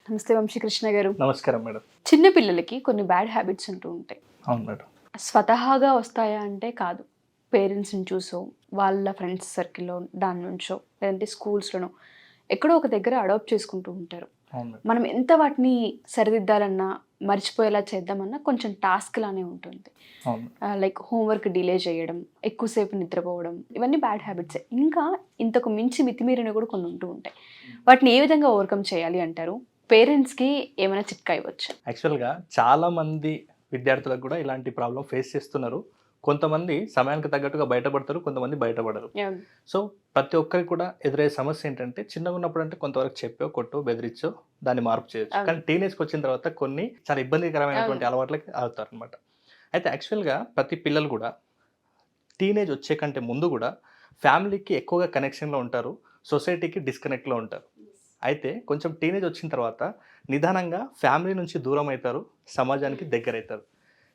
నమస్తే వంశీకృష్ణ గారు. నమస్కారం మేడం. చిన్న పిల్లలకి కొన్ని బ్యాడ్ హ్యాబిట్స్ ఉంటూ ఉంటాయి. అవును మేడం. స్వతహాగా వస్తాయా అంటే కాదు. పేరెంట్స్‌ని చూసో, వాళ్ళ ఫ్రెండ్స్ సర్కిల్‌లో దాని నుంచో, లేదంటే స్కూల్స్‌లోనో ఎక్కడో ఒక దగ్గర అడాప్ట్ చేసుకుంటూ ఉంటారు. అవును మేడం. మనం ఎంత వాటిని సరిదిద్దాలన్నా, మర్చిపోయేలా చేద్దామన్నా కొంచెం టాస్క్ లానే ఉంటుంది. అవును. లైక్ హోంవర్క్ డిలే చేయడం, ఎక్కువసేపు నిద్రపోవడం, ఇవన్నీ బ్యాడ్ హ్యాబిట్సే. ఇంకా ఇంతకు మించి మితిమీరినవి కూడా కొన్ని ఉంటూ ఉంటాయి. వాటిని ఏ విధంగా ఓవర్‌కమ్ చేయాలి అంటారు? పేరెంట్స్‌కి ఏమైనా చిట్కా ఇవ్వచ్చా? యాక్చువల్‌గా చాలామంది విద్యార్థులకు కూడా ఇలాంటి ప్రాబ్లమ్ ఫేస్ చేస్తున్నారు. కొంతమంది సమయానికి తగ్గట్టుగా బయటపడతారు. కొంతమంది బయటపడరు. అవును. సో, ప్రతి ఒక్కరికి కూడా ఎదురయ్యే సమస్య ఏంటంటే చిన్నగున్నప్పుడు అంటే కొంతవరకు చెప్పో, కొట్టో, బెదిరించో దాన్ని మార్పు చేయొచ్చు. అవును. కానీ టీనేజ్‌కి వచ్చిన తర్వాత కొన్ని చాలా ఇబ్బందికరమైనటువంటి అవును. అలవాట్లకి ఆగుతారనమాట. అయితే యాక్చువల్‌గా ప్రతి పిల్లలు కూడా టీనేజ్ వచ్చే కంటే ముందు కూడా ఫ్యామిలీకి ఎక్కువగా కనెక్షన్‌లో ఉంటారు. సొసైటీకి డిస్కనెక్ట్‌లో ఉంటారు. అయితే కొంచెం టీనేజ్ వచ్చిన తర్వాత నిదానంగా ఫ్యామిలీ నుంచి దూరం అవుతారు. సమాజానికి దగ్గరవుతారు.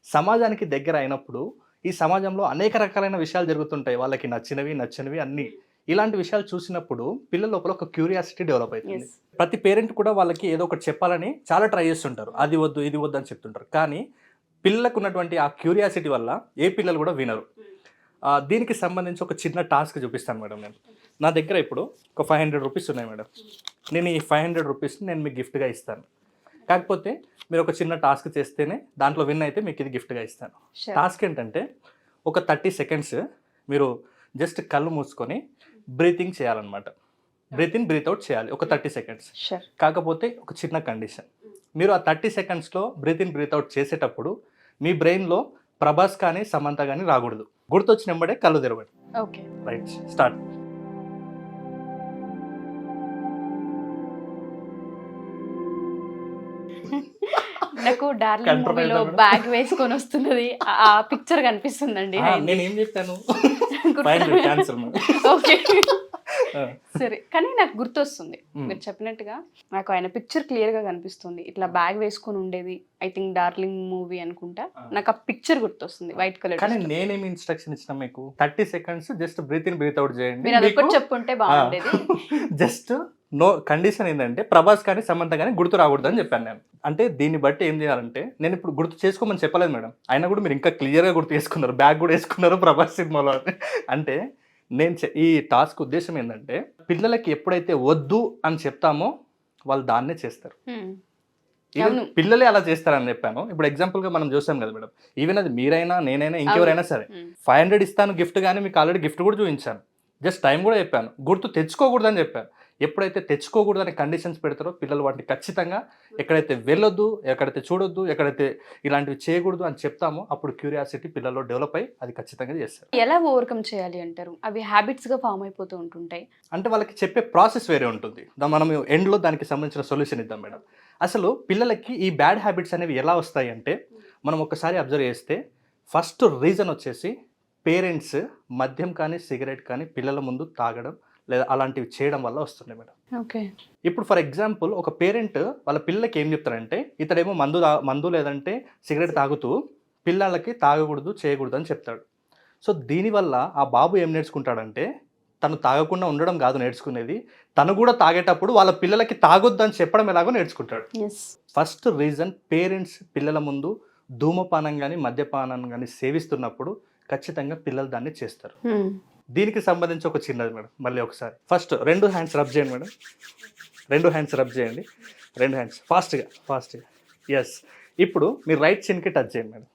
సమాజానికి దగ్గర అయినప్పుడు ఈ సమాజంలో అనేక రకాలైన విషయాలు జరుగుతుంటాయి. వాళ్ళకి నచ్చినవి, నచ్చనివి అన్నీ. ఇలాంటి విషయాలు చూసినప్పుడు పిల్లల లోపల ఒక క్యూరియాసిటీ డెవలప్ అవుతుంది. యెస్. ప్రతి పేరెంట్ కూడా వాళ్ళకి ఏదో ఒకటి చెప్పాలని చాలా ట్రై చేస్తుంటారు. అది వద్దు, ఇది వద్దు అని చెప్తుంటారు. కానీ పిల్లలకు ఉన్నటువంటి ఆ క్యూరియాసిటీ వల్ల ఏ పిల్లలు కూడా వినరు. దీనికి సంబంధించి ఒక చిన్న టాస్క్ చూపిస్తాను మేడం నేను. నా దగ్గర ఇప్పుడు ఒక 500 రూపీస్ ఉన్నాయి మేడం. నేను ఈ 500 రూపీస్‌ని నేను మీకు గిఫ్ట్‌గా ఇస్తాను. కాకపోతే మీరు ఒక చిన్న టాస్క్ చేస్తేనే దాంట్లో విన్ అయితే మీకు ఇది గిఫ్ట్‌గా ఇస్తాను. Sure. టాస్క్ ఏంటంటే ఒక 30 సెకండ్స్ మీరు జస్ట్ కళ్ళు మూసుకొని బ్రీతింగ్ చేయాలన్నమాట. బ్రీత్ ఇన్, బ్రీత్ అవుట్ చేయాలి ఒక 30 సెకండ్స్. Sure. కాకపోతే ఒక చిన్న కండిషన్. మీరు ఆ 30 సెకండ్స్‌లో బ్రీత్ ఇన్, బ్రీత్ అవుట్ చేసేటప్పుడు మీ బ్రెయిన్‌లో ప్రభాస్ కానీ, సమంత కానీ రాకూడదు. గుర్తొచ్చిన వెంబడే కళ్ళు తెరవండి. ఓకే. Right, start. నాకు డార్లింగ్ Control మూవీలో అయిందా మేడం? బ్యాగ్ వేసుకొని వస్తున్నది. ఆ పిక్చర్ కనిపిస్తుందండి. నేనేం చెప్పాను? 500 క్యాన్సర్ ఓకే. సరే. కానీ నాకు గుర్తొస్తుంది. మీరు చెప్పినట్టుగా నాకు ఆయన పిక్చర్ క్లియర్‌గా కనిపిస్తుంది. ఇట్లా బ్యాగ్ వేసుకొని ఉండేది. ఐ థింక్ డార్లింగ్ మూవీ అనుకుంటా. నాకు ఆ పిక్చర్ గుర్తొస్తుంది. White colour. కానీ నేనేమి ఇన్స్ట్రక్షన్ ఇచ్చిన మీకు 30 seconds just breathe in, breathe out చేయండి. మీరు అదొక్కటి చెప్పుంటే బాగుండేది. జస్ట్ నో కండిషన్ ఏంటంటే ప్రభాస్ కానీ, సమంత కానీ గుర్తు రాకూడదు అని చెప్పాను నేను. అంటే దీన్ని బట్టి ఏం చేయాలంటే నేను ఇప్పుడు గుర్తు చేసుకోమని చెప్పలేదు మేడం. అయినా కూడా మీరు ఇంకా క్లియర్‌గా గుర్తు చేసుకున్నారు. బ్యాగ్ కూడా వేసుకున్నారు ప్రభాస్ సినిమాలో. అంటే నేను ఈ టాస్క్ ఉద్దేశం ఏంటంటే పిల్లలకి ఎప్పుడైతే వద్దు అని చెప్తామో వాళ్ళు దాన్నే చేస్తారు. ఈవెన్ అవును. పిల్లలే అలా చేస్తారని చెప్పాను. ఇప్పుడు ఎగ్జాంపుల్గా మనం చూసాం కదా మేడం. ఈవెన్ అది మీరైనా, నేనైనా, ఇంకెవరైనా సరే 500 ఇస్తాను గిఫ్ట్, కానీ మీకు ఆల్రెడీ గిఫ్ట్ కూడా చూపించాను. జస్ట్ టైం కూడా చెప్పాను. గుర్తు తెచ్చుకోకూడదని చెప్పాను. ఎప్పుడైతే తెచ్చుకోకూడదని కండిషన్స్ పెడతారో పిల్లలు వాటిని ఖచ్చితంగా ఎక్కడైతే వెళ్ళొద్దు, ఎక్కడైతే చూడొద్దు, ఎక్కడైతే ఇలాంటివి చేయకూడదు అని చెప్తామో అప్పుడు క్యూరియాసిటీ పిల్లల్లో డెవలప్ అయ్యి అది ఖచ్చితంగా చేస్తారు. ఎలా ఓవర్కమ్ చేయాలి అంటారు? అవి హ్యాబిట్స్‌గా ఫామ్ అయిపోతూ ఉంటుంటాయి. అంటే వాళ్ళకి చెప్పే ప్రాసెస్ వేరే ఉంటుంది. మనం ఎండ్లో దానికి సంబంధించిన సొల్యూషన్ ఇద్దాం మేడం. అసలు పిల్లలకి ఈ బ్యాడ్ హ్యాబిట్స్ అనేవి ఎలా వస్తాయి అంటే మనం ఒకసారి అబ్జర్వ్ చేస్తే ఫస్ట్ రీజన్ వచ్చేసి పేరెంట్స్ మద్యం కానీ, సిగరెట్ కానీ పిల్లల ముందు తాగడం లేదా అలాంటివి చేయడం వల్ల వస్తున్నాయి మేడం. ఓకే. ఇప్పుడు ఫర్ ఎగ్జాంపుల్ ఒక పేరెంట్ వాళ్ళ పిల్లలకి ఏం చెప్తారంటే ఇతడేమో మందు లేదంటే సిగరెట్ తాగుతూ పిల్లలకి తాగకూడదు, చేయకూడదు అని చెప్తాడు. సో దీనివల్ల ఆ బాబు ఏం నేర్చుకుంటాడంటే తను తాగకుండా ఉండడం కాదు నేర్చుకునేది, తను కూడా తాగేటప్పుడు వాళ్ళ పిల్లలకి తాగొద్దు అని చెప్పడం ఎలాగో నేర్చుకుంటాడు. యెస్. ఫస్ట్ రీజన్ పేరెంట్స్ పిల్లల ముందు ధూమపానం కానీ, మద్యపానం కానీ సేవిస్తున్నప్పుడు ఖచ్చితంగా పిల్లలు దాన్ని చేస్తారు. దీనికి సంబంధించి ఒక చిన్నది మేడం. మళ్ళీ ఒకసారి ఫస్ట్ 2 హ్యాండ్స్ రబ్ చేయండి మేడం. 2 హ్యాండ్స్ రబ్ చేయండి. 2 హ్యాండ్స్ ఫాస్ట్గా. ఎస్. ఇప్పుడు మీరు రైట్ చిన్కి టచ్ చేయండి మేడం.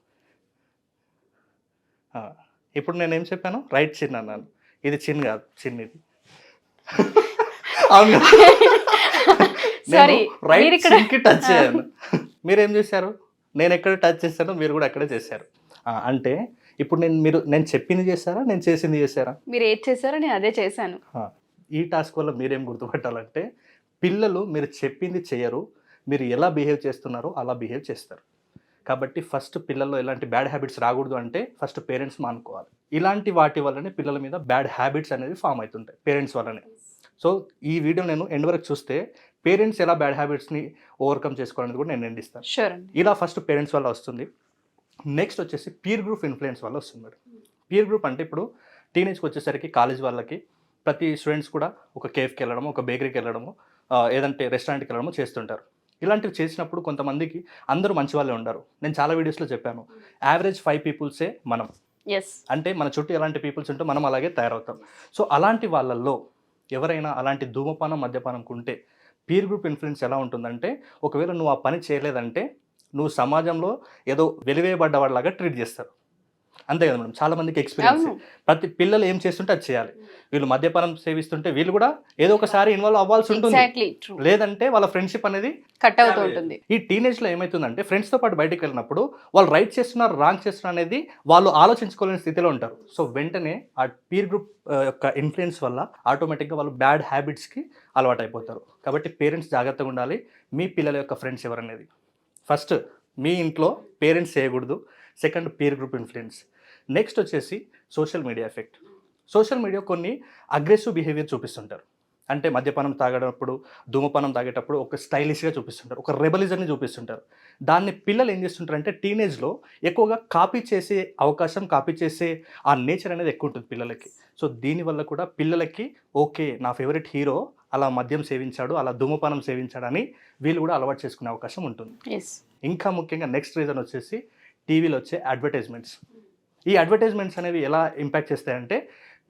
ఇప్పుడు నేనేం చెప్పాను? రైట్ చిన్ అన్నాను. ఇది చిన్ కాదు, చిన్ ఇది. అవును కదా? సారీ. రైట్ చిన్కి టచ్ చేయాను. మీరేం చేశారు? నేను ఎక్కడ టచ్ చేశానో మీరు కూడా అక్కడే చేశారు. అంటే ఇప్పుడు నేను చెప్పింది చేశారా, నేను చేసింది చేశారా? మీరు ఏది చేశారో నేను అదే చేశాను. ఈ టాస్క్ వల్ల మీరేం గుర్తుపట్టాలంటే పిల్లలు మీరు చెప్పింది చేయరు, మీరు ఎలా బిహేవ్ చేస్తున్నారో అలా బిహేవ్ చేస్తారు. కాబట్టి ఫస్ట్ పిల్లల్లో ఎలాంటి బ్యాడ్ హ్యాబిట్స్ రాకూడదు అంటే ఫస్ట్ పేరెంట్స్ మానుకోవాలి. ఇలాంటి వాటి వల్లనే పిల్లల మీద బ్యాడ్ హ్యాబిట్స్ అనేవి ఫామ్ అవుతుంటాయి పేరెంట్స్ వల్లనే. సో ఈ వీడియో నేను ఎండ్ వరకు చూస్తే పేరెంట్స్ ఎలా బ్యాడ్ హ్యాబిట్స్ని ఓవర్కమ్ చేసుకోవాలనేది కూడా నేను ఎండిస్తాను. షూర్ అండి. ఇలా ఫస్ట్ పేరెంట్స్ వల్ల వస్తుంది. నెక్స్ట్ వచ్చేసి పీర్ గ్రూప్ ఇన్ఫ్లుయెన్స్ వల్ల వస్తుంది మేడం. పీర్ గ్రూప్ అంటే ఇప్పుడు టీనేజ్కి వచ్చేసరికి కాలేజ్ వాళ్ళకి ప్రతి స్టూడెంట్స్ కూడా ఒక కేఫ్కి వెళ్ళడము, ఒక బేకరీకి వెళ్ళడము, ఏదంటే రెస్టారెంట్కి వెళ్ళడము చేస్తుంటారు. ఇలాంటివి చేసినప్పుడు కొంతమందికి అందరూ మంచి వాళ్ళే ఉండరు. నేను చాలా వీడియోస్లో చెప్పాను, యావరేజ్ 5 పీపుల్సే మనం. ఎస్. అంటే మన చుట్టూ ఎలాంటి పీపుల్స్ ఉంటే మనం అలాగే తయారవుతాం. సో అలాంటి వాళ్ళల్లో ఎవరైనా అలాంటి ధూమపానం మద్యపానంకు ఉంటే పీర్ గ్రూప్ ఇన్ఫ్లుయెన్స్ ఎలా ఉంటుందంటే, ఒకవేళ నువ్వు ఆ పని చేయలేదంటే నువ్వు సమాజంలో ఏదో వెలివేయబడ్డవాడిలాగా ట్రీట్ చేస్తారు. అంతే కదా మేడం, చాలా మందికి ఎక్స్పీరియన్స్. అవును. ప్రతి పిల్లలు ఏం చేస్తుంటే అది చేయాలి. వీళ్ళు మద్యపానం సేవిస్తుంటే వీళ్ళు కూడా ఏదో ఒకసారి ఇన్వాల్వ్ అవ్వాల్సి ఉంటుంది. Exactly true. లేదంటే వాళ్ళ ఫ్రెండ్షిప్ అనేది కట్ అవుతూ ఉంటుంది. ఈ టీనేజ్లో ఏమవుతుందంటే ఫ్రెండ్స్తో పాటు బయటికి వెళ్ళినప్పుడు వాళ్ళు రైట్ చేస్తున్నారు రాంగ్ చేస్తున్నారు అనేది వాళ్ళు ఆలోచించుకోలేని స్థితిలో ఉంటారు. సో వెంటనే ఆ పీర్ గ్రూప్ యొక్క ఇన్ఫ్లుయెన్స్ వల్ల ఆటోమేటిక్గా వాళ్ళు బ్యాడ్ హ్యాబిట్స్కి అలవాటు అయిపోతారు. కాబట్టి పేరెంట్స్ జాగ్రత్తగా ఉండాలి. మీ పిల్లల యొక్క ఫ్రెండ్స్ ఎవరనేది ఫస్ట్ మీ ఇంట్లో పేరెంట్స్ చేయకూడదు. Second peer group influence. Next వచ్చేసి social media effect. Social media కొన్ని అగ్రెసివ్ బిహేవియర్ చూపిస్తుంటారు. అంటే మద్యపానం తాగేటప్పుడు, ధూమపానం తాగేటప్పుడు ఒక స్టైలిష్గా చూపిస్తుంటారు, ఒక రెబలిజంని చూపిస్తుంటారు. దాన్ని పిల్లలు ఏం చేస్తుంటారంటే టీనేజ్లో ఎక్కువగా కాపీ చేసే అవకాశం, కాపీ చేసే ఆ నేచర్ అనేది ఎక్కువ ఉంటుంది పిల్లలకి. సో దీనివల్ల కూడా పిల్లలకి ఓకే నా ఫేవరెట్ హీరో అలా మద్యం సేవించాడు, అలా ధూమపానం సేవించాడని వీళ్ళు కూడా అలవాటు చేసుకునే అవకాశం ఉంటుంది. ఎస్. ఇంకా ముఖ్యంగా నెక్స్ట్ రీజన్ వచ్చేసి టీవీలో వచ్చే అడ్వర్టైజ్మెంట్స్. ఈ అడ్వర్టైజ్మెంట్స్ అనేవి ఎలా ఇంపాక్ట్ చేస్తాయంటే,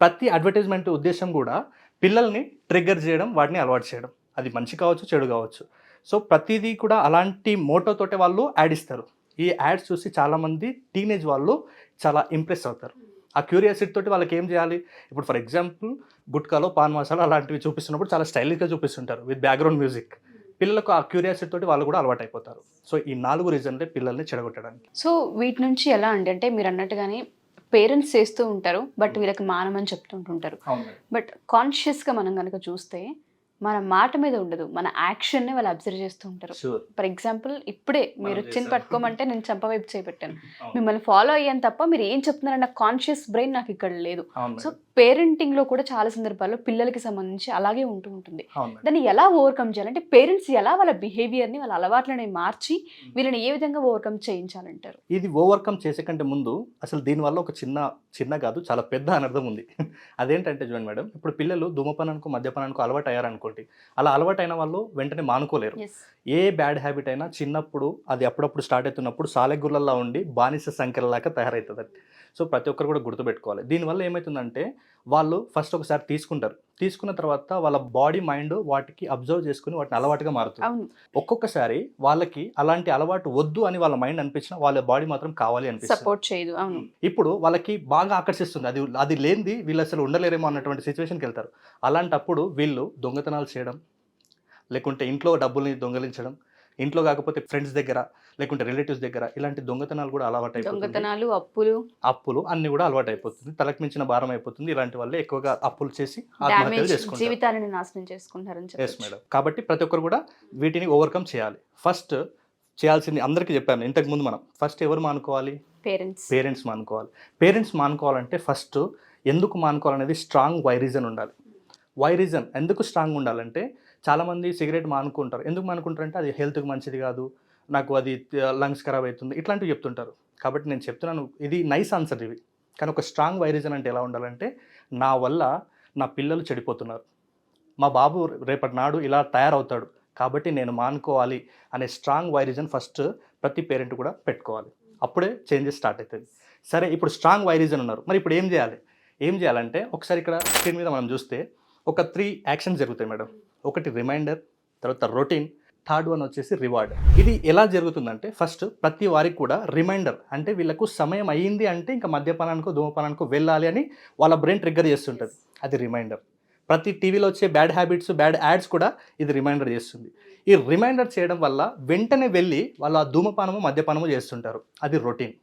ప్రతి అడ్వర్టైజ్మెంట్ ఉద్దేశం కూడా పిల్లల్ని ట్రిగ్గర్ చేయడం, వాటిని అలవాటు చేయడం. అది మంచి కావచ్చు, చెడు కావచ్చు. సో ప్రతిదీ కూడా అలాంటి మోటోతోటే వాళ్ళు యాడ్ ఇస్తారు. ఈ యాడ్స్ చూసి చాలామంది టీనేజ్ వాళ్ళు చాలా ఇంప్రెస్ అవుతారు. ఆ క్యూరియాసిటీ తోటి వాళ్ళకి ఏం చేయాలి, ఇప్పుడు ఫర్ ఎగ్జాంపుల్ గుట్కాలో పాన్ మసాలా అలాంటివి చూపిస్తున్నప్పుడు చాలా స్టైలిష్గా చూపిస్తుంటారు విత్ బ్యాక్గ్రౌండ్ మ్యూజిక్. పిల్లలకు ఆ క్యూరియాసిటీ తోటి వాళ్ళు కూడా అలవాటు అయిపోతారు. సో ఈ 4 రీజన్లే పిల్లల్ని చెడగొట్టడానికి. సో వీటి నుంచి ఎలా అండి, అంటే మీరు అన్నట్టుగానే పేరెంట్స్ చేస్తూ ఉంటారు, బట్ వీళ్ళకి మానమని చెప్తుంటుంటారు. బట్ కాన్షియస్గా మనం కనుక చూస్తే మన మాట మీద ఉండదు, మన యాక్షన్ని వాళ్ళు అబ్జర్వ్ చేస్తూ ఉంటారు. షూర్. ఫర్ ఎగ్జాంపుల్ ఇప్పుడే మీరు మనం చిన్న చేసాం. పట్టుకోమంటే నేను చంపవైపు చేపెట్టాను, మిమ్మల్ని ఫాలో అయ్యాను తప్ప మీరు ఏం చెప్తున్నారన్న కాన్షియస్ బ్రెయిన్ నాకు ఇక్కడ లేదు. సో పేరెంటింగ్లో కూడా చాలా సందర్భాల్లో పిల్లలకి సంబంధించి అలాగే ఉంటూ ఉంటుంది. దాన్ని ఎలా ఓవర్కమ్ చేయాలంటే పేరెంట్స్ ఎలా వాళ్ళ బిహేవియర్ని, వాళ్ళ అలవాట్లని మార్చి వీళ్ళని ఏ విధంగా ఓవర్కమ్ చేయించాలంటారు? ఇది ఓవర్కమ్ చేసే కంటే ముందు అసలు దీనివల్ల ఒక చిన్న కాదు చాలా పెద్ద అనర్థం ఉంది. అదేంటంటే చూడండి మేడం, ఇప్పుడు పిల్లలు ధూమపానానికి మద్యపానానికి అలవాటు అయ్యారనుకోండి, అలా అలవాటు అయిన వాళ్ళు వెంటనే మానుకోలేరు. ఏ బ్యాడ్ హ్యాబిట్ అయినా చిన్నప్పుడు అది అప్పుడప్పుడు స్టార్ట్ అవుతున్నప్పుడు సాలెగుళ్ళల్లో ఉండి బానిస సంఖ్యలాగా తయారవుతుంది. సో ప్రతి ఒక్కరు కూడా గుర్తుపెట్టుకోవాలి. దీనివల్ల ఏమవుతుందంటే వాళ్ళు ఫస్ట్ ఒకసారి తీసుకున్న తర్వాత వాళ్ళ బాడీ మైండ్ వాటికి అబ్జర్వ్ చేసుకుని వాటిని అలవాటుగా మారుతుంది. ఒక్కొక్కసారి వాళ్ళకి అలాంటి అలవాటు వద్దు అని వాళ్ళ మైండ్ అనిపించినా వాళ్ళ బాడీ మాత్రం కావాలి అనిపిస్తుంది, సపోర్ట్ చేయదు. అవును. ఇప్పుడు వాళ్ళకి బాగా ఆకర్షిస్తుంది, అది లేనిది వీళ్ళు అసలు ఉండలేరేమో అన్నటువంటి సిచ్యువేషన్కి వెళ్తారు. అలాంటప్పుడు వీళ్ళు దొంగతనాలు చేయడం, లేకుంటే ఇంట్లో డబ్బుల్ని దొంగలించడం, ఇంట్లో కాకపోతే ఫ్రెండ్స్ దగ్గర లేకుంటే రిలేటివ్స్ దగ్గర ఇలాంటి దొంగతనాలు కూడా అలవాటు అయిపోతుంది. దొంగతనాలు, అప్పులు అన్ని కూడా అలవాటు అయిపోతుంది. తలకు మించిన భారం అయిపోతుంది. ఇలాంటి వాళ్ళే ఎక్కువగా అప్పులు చేసి డ్యామేజ్ జీవితాలను నాశనం చేసుకుంటారని చెప్పి. Yes madam. కాబట్టి ప్రతి ఒక్కరు కూడా వీటిని ఓవర్కమ్ చేయాలి. ఫస్ట్ చేయాల్సింది అందరికీ చెప్పాను ఇంతకుముందు, మనం ఫస్ట్ ఎవరు మానుకోవాలి? పేరెంట్స్ మానుకోవాలి. పేరెంట్స్ మానుకోవాలంటే ఫస్ట్ ఎందుకు మానుకోవాలనేది స్ట్రాంగ్ వై రీజన్ ఉండాలి. వై రీజన్ ఎందుకు స్ట్రాంగ్ ఉండాలంటే, చాలామంది సిగరెట్ మానుకుంటారు. ఎందుకు మానుకుంటారంటే అది హెల్త్కి మంచిది కాదు, నాకు అది లంగ్స్ ఖరాబ్ అవుతుంది, ఇట్లాంటివి చెప్తుంటారు. కాబట్టి నేను చెప్తున్నాను, ఇది నైస్ ఆన్సర్ ఇవి. కానీ ఒక స్ట్రాంగ్ వై రీజన్ అంటే ఎలా ఉండాలంటే, నా వల్ల నా పిల్లలు చెడిపోతున్నారు, మా బాబు రేపటి నాడు ఇలా తయారవుతాడు కాబట్టి నేను మానుకోవాలి అనే స్ట్రాంగ్ వై రీజన్ ఫస్ట్ ప్రతి పేరెంట్ కూడా పెట్టుకోవాలి. అప్పుడే చేంజెస్ స్టార్ట్ అవుతుంది. సరే, ఇప్పుడు స్ట్రాంగ్ వై రీజన్ ఉన్నారు, మరి ఇప్పుడు ఏం చేయాలంటే ఒకసారి ఇక్కడ స్క్రీన్ మీద మనం చూస్తే ఒక 3 యాక్షన్స్ జరుగుతాయి మేడం. ఒకటి రిమైండర్, తర్వాత రొటీన్, థర్డ్ వన్ వచ్చేసి రివార్డ్. ఇది ఎలా జరుగుతుందంటే, ఫస్ట్ ప్రతి వారికి కూడా రిమైండర్ అంటే వీళ్ళకు సమయం అయ్యింది అంటే ఇంకా మద్యపానానికో ధూమపానానికో వెళ్ళాలి అని వాళ్ళ బ్రెయిన్ ట్రిగ్గర్ చేస్తుంటుంది, అది రిమైండర్. ప్రతి టీవీలో వచ్చే బ్యాడ్ హ్యాబిట్స్, బ్యాడ్ యాడ్స్ కూడా ఇది రిమైండర్ చేస్తుంది. ఈ రిమైండర్ చేయడం వల్ల వెంటనే వెళ్ళి వాళ్ళ ధూమపానము మద్యపానము చేస్తుంటారు, అది రొటీన్.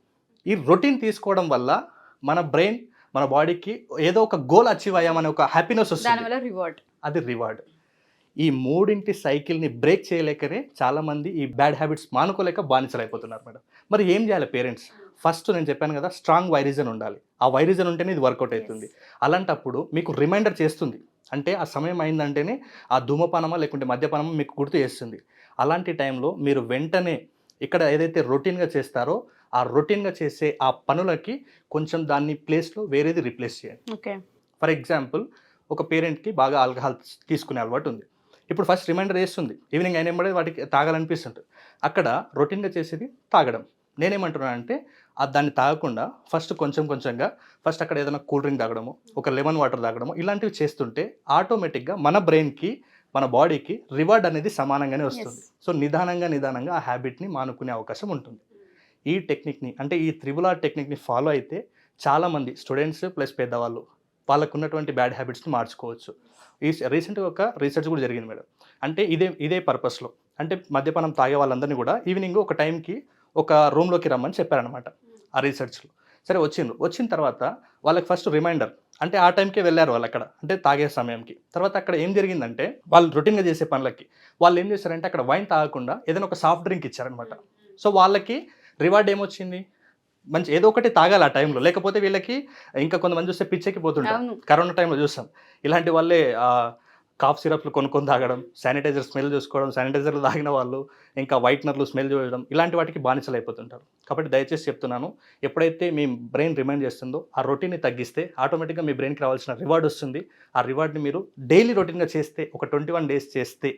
ఈ రొటీన్ తీసుకోవడం వల్ల మన బ్రెయిన్, మన బాడీకి ఏదో ఒక గోల్ అచీవ్ అయ్యామనే ఒక హ్యాపీనెస్ వస్తుంది, అది రివార్డ్. ఈ 3 సైకిల్ని బ్రేక్ చేయలేకనే చాలామంది ఈ బ్యాడ్ హ్యాబిట్స్ మానుకోలేక బానిసలు అయిపోతున్నారు మేడం. మరి ఏం చేయాలి పేరెంట్స్? ఫస్ట్ నేను చెప్పాను కదా, స్ట్రాంగ్ వై రీజన్ ఉండాలి. ఆ వై రీజన్ ఉంటేనే ఇది వర్కౌట్ అవుతుంది. అలాంటప్పుడు మీకు రిమైండర్ చేస్తుంది, అంటే ఆ సమయం అయిందంటేనే ఆ ధూమపానమా లేకుంటే మద్యపానమా మీకు గుర్తు చేస్తుంది. అలాంటి టైంలో మీరు వెంటనే ఇక్కడ ఏదైతే రొటీన్గా చేస్తారో ఆ రొటీన్గా చేసే ఆ పనులకి కొంచెం దాన్ని ప్లేస్లో వేరేది రీప్లేస్ చేయండి. ఓకే. ఫర్ ఎగ్జాంపుల్, ఒక పేరెంట్కి బాగా ఆల్కహాల్ తీసుకునే అలవాటు ఉంది. ఇప్పుడు ఫస్ట్ రిమైండర్ చేస్తుంది, ఈవినింగ్ అయిన వెంబడే వాటికి తాగాలనిపిస్తుంటుంది. అక్కడ రొటీన్గా చేసేది తాగడం. నేనేమంటున్నాను అంటే దాన్ని తాగకుండా ఫస్ట్ కొంచెం కొంచెంగా ఫస్ట్ అక్కడ ఏదైనా కూల్ డ్రింక్ తాగడము, ఒక లెమన్ వాటర్ తాగడము, ఇలాంటివి చేస్తుంటే ఆటోమేటిక్గా మన బ్రెయిన్కి మన బాడీకి రివార్డ్ అనేది సమానంగానే వస్తుంది. సో నిదానంగా ఆ హ్యాబిట్ని మానుకునే అవకాశం ఉంటుంది. ఈ టెక్నిక్ని అంటే ఈ త్రిబుల్ టెక్నిక్ని ఫాలో అయితే చాలామంది స్టూడెంట్స్ ప్లస్ పెద్దవాళ్ళు వాళ్ళకు ఉన్నటువంటి బ్యాడ్ హ్యాబిట్స్ని మార్చుకోవచ్చు. రీసెంట్గా ఒక రీసెర్చ్ కూడా జరిగింది మేడం. అంటే ఇదే పర్పస్లో అంటే మద్యపానం తాగే వాళ్ళందరినీ కూడా ఈవినింగ్ ఒక టైంకి ఒక రూమ్లోకి రమ్మని చెప్పారనమాట ఆ రీసెర్చ్లో. సరే వచ్చిన తర్వాత వాళ్ళకి ఫస్ట్ రిమైండర్ అంటే ఆ టైంకే వెళ్ళారు వాళ్ళు అక్కడ అంటే తాగే సమయంకి. తర్వాత అక్కడ ఏం జరిగిందంటే వాళ్ళు రొటీన్గా చేసే పనులకి వాళ్ళు ఏం చేశారంటే అక్కడ వైన్ తాగకుండా ఏదైనా ఒక సాఫ్ట్ డ్రింక్ ఇచ్చారనమాట. సో వాళ్ళకి రివార్డ్ ఏమొచ్చింది, మంచి ఏదో ఒకటి తాగాలి ఆ టైంలో, లేకపోతే వీళ్ళకి ఇంకా కొంతమంది చూస్తే పిచ్చెక్కి పోతుంటారు. కరోనా టైంలో చూస్తాం ఇలాంటి వాళ్ళే కాఫ్ సిరప్లు కొనుక్కొని తాగడం, శానిటైజర్ స్మెల్ చూసుకోవడం, శానిటైజర్లు తాగిన వాళ్ళు ఇంకా వైట్నర్లు స్మెల్ చూడడం, ఇలాంటి వాటికి బానిసలు అయిపోతుంటారు. కాబట్టి దయచేసి చెప్తున్నాను, ఎప్పుడైతే మీ బ్రెయిన్ రిమైండ్ చేస్తుందో ఆ రొటీన్ని తగ్గిస్తే ఆటోమేటిక్గా మీ బ్రెయిన్కి రావాల్సిన రివార్డ్ వస్తుంది. ఆ రివార్డ్ని మీరు డైలీ రొటీన్గా చేస్తే ఒక 21 days చేస్తే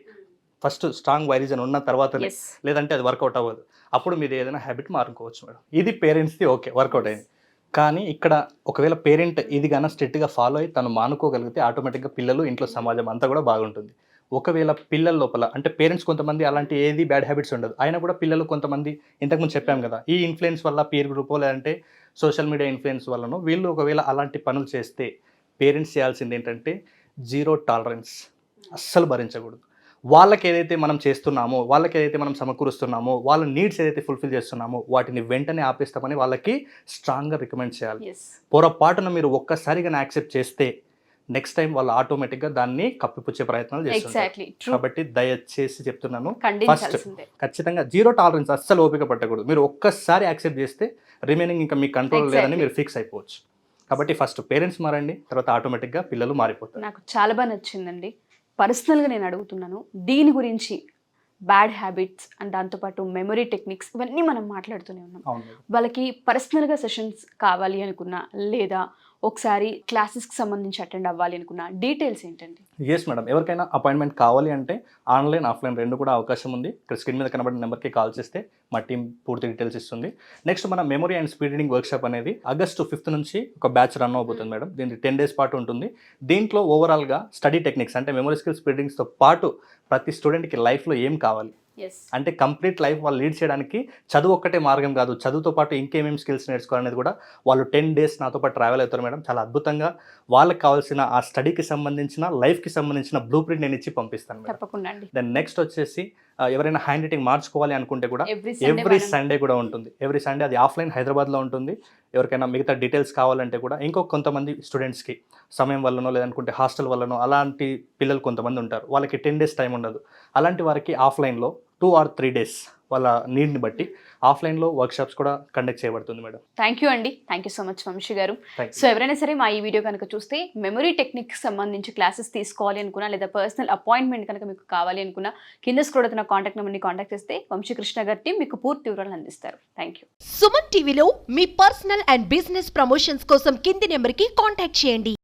ఫస్ట్ స్ట్రాంగ్ వైరిజన్ ఉన్న తర్వాతనే, లేదంటే అది వర్కౌట్ అవ్వదు. అప్పుడు మీరు ఏదైనా హ్యాబిట్ మారుకోవచ్చు మేడం. ఇది పేరెంట్స్ది ఓకే వర్కౌట్ అయింది. కానీ ఇక్కడ ఒకవేళ పేరెంట్ ఇది కన్నా స్ట్రిక్ట్గా ఫాలో అయ్యి తను మానుకోగలిగితే ఆటోమేటిక్గా పిల్లలు, ఇంట్లో సమాజం అంతా కూడా బాగుంటుంది. ఒకవేళ పిల్లల లోపల అంటే పేరెంట్స్ కొంతమంది అలాంటి ఏది బ్యాడ్ హ్యాబిట్స్ ఉండదు, అయినా కూడా పిల్లలు కొంతమంది ఇంతకుముందు చెప్పాం కదా ఈ ఇన్ఫ్లుయెన్స్ వల్ల పీర్ గ్రూపో లేదంటే సోషల్ మీడియా ఇన్ఫ్లుయెన్స్ వల్లనో వీళ్ళు ఒకవేళ అలాంటి పనులు చేస్తే పేరెంట్స్ చేయాల్సింది ఏంటంటే 0 tolerance, అస్సలు భరించకూడదు. వాళ్ళకి ఏదైతే మనం చేస్తున్నామో, వాళ్ళకి ఏదైతే మనం సమకూరుస్తున్నామో, వాళ్ళ నీడ్స్ ఏదైతే ఫుల్ఫిల్ చేస్తున్నామో వాటిని వెంటనే ఆపేస్తామని వాళ్ళకి స్ట్రాంగ్గా రికమెండ్ చేయాలి. పొరపాటున మీరు ఒక్కసారిగా యాక్సెప్ట్ చేస్తే నెక్స్ట్ టైం వాళ్ళు ఆటోమేటిక్గా దాన్ని కప్పిపుచ్చే ప్రయత్నాలు చేస్తారు. కాబట్టి దయచేసి చెప్తున్నాను, ఫస్ట్ ఖచ్చితంగా 0 tolerance, అస్సలు ఓపిక పట్టకూడదు. మీరు ఒక్కసారి యాక్సెప్ట్ చేస్తే రిమైనింగ్ ఇంకా మీ కంట్రోల్ లేదని మీరు ఫిక్స్ అయిపోవచ్చు. కాబట్టి ఫస్ట్ పేరెంట్స్ మారండి, తర్వాత ఆటోమేటిక్గా పిల్లలు మారిపోతారు. నాకు చాలా బాగా నచ్చిందండి. పర్సనల్గా నేను అడుగుతున్నాను, దీని గురించి బ్యాడ్ హ్యాబిట్స్ అండ్ దాంతోపాటు మెమరీ టెక్నిక్స్ ఇవన్నీ మనం మాట్లాడుతూనే ఉన్నాం. వాళ్ళకి పర్సనల్గా సెషన్స్ కావాలి అనుకున్నా లేదా ఒకసారి క్లాసెస్కి సంబంధించి అటెండ్ అవ్వాలి అనుకున్నా డీటెయిల్స్ ఏంటండి? ఎస్ మేడం, ఎవరికైనా అపాయింట్మెంట్ కావాలి అంటే ఆన్లైన్ ఆఫ్లైన్ రెండు కూడా అవకాశం ఉంది. ఇక్కడ స్క్రీన్ మీద కనబడిన నెంబర్కి కాల్ చేస్తే మా టీం పూర్తి డీటెయిల్స్ ఇస్తుంది. నెక్స్ట్ మన memory and speed reading workshop అనేది August 5th నుంచి ఒక బ్యాచ్ రన్ అవబోతుంది మేడం. దీనికి 10 days పాటు ఉంటుంది. దీంట్లో ఓవరాల్గా స్టడీ టెక్నిక్స్ అంటే మెమరీ స్కిల్స్, స్పీడ్ రీడింగ్స్తో పాటు ప్రతి స్టూడెంట్కి లైఫ్లో ఏం కావాలి అంటే కంప్లీట్ లైఫ్ వాళ్ళు లీడ్ చేయడానికి చదువు ఒక్కటే మార్గం కాదు, చదువుతో పాటు ఇంకేమేమి స్కిల్స్ నేర్చుకోవాలనేది కూడా వాళ్ళు 10 days నాతో పాటు ట్రావెల్ అవుతారు మేడం. చాలా అద్భుతంగా వాళ్ళకి కావాల్సిన ఆ స్టడీకి సంబంధించిన లైఫ్కి సంబంధించిన బ్లూ ప్రింట్ నేను ఇచ్చి పంపిస్తాను మేడం. దెన్ నెక్స్ట్ వచ్చేసి ఎవరైనా హ్యాండ్ రైటింగ్ మార్చుకోవాలి అనుకుంటే కూడా ఎవ్రీ సండే కూడా ఉంటుంది. ఎవ్రీ సండే అది ఆఫ్లైన్ హైదరాబాద్లో ఉంటుంది. ఎవరికైనా మిగతా డీటెయిల్స్ కావాలంటే కూడా కొంతమంది స్టూడెంట్స్కి సమయం వల్లనో లేదనుకుంటే హాస్టల్ వల్లనో అలాంటి పిల్లలు కొంతమంది ఉంటారు, వాళ్ళకి 10 days టైం ఉండదు. అలాంటి వారికి ఆఫ్లైన్లో 2 or 3 days వాళ్ళ నీడ్ని బట్టి ఆఫ్లైన్లో వర్క్షాప్స్ కూడా కండక్ట్ చేయబడుతుంది మేడం. థ్యాంక్ యూ అండి, thank you so much Vamshi గారు. సో ఎవరైనా సరే మా ఈ వీడియో కనుక చూస్తే మెమరీ టెక్నిక్స్ సంబంధించి క్లాసెస్ తీసుకోవాలి అనుకున్నా లేదా పర్సనల్ అపాయింట్మెంట్ కనుక మీకు కావాలి అనుకున్నా కింద స్క్రోల్ అవుతున్న కాంటాక్ట్ నెంబర్ని కాంటాక్ట్ చేస్తే వంశీకృష్ణ గారి టీం మీకు పూర్తి వివరాలు అందిస్తారు. Thank you. సుమన్ టీవీలో మీ పర్సనల్ అండ్ బిజినెస్ ప్రమోషన్స్ కోసం కింది నెంబర్కి కాంటాక్ట్ చేయండి.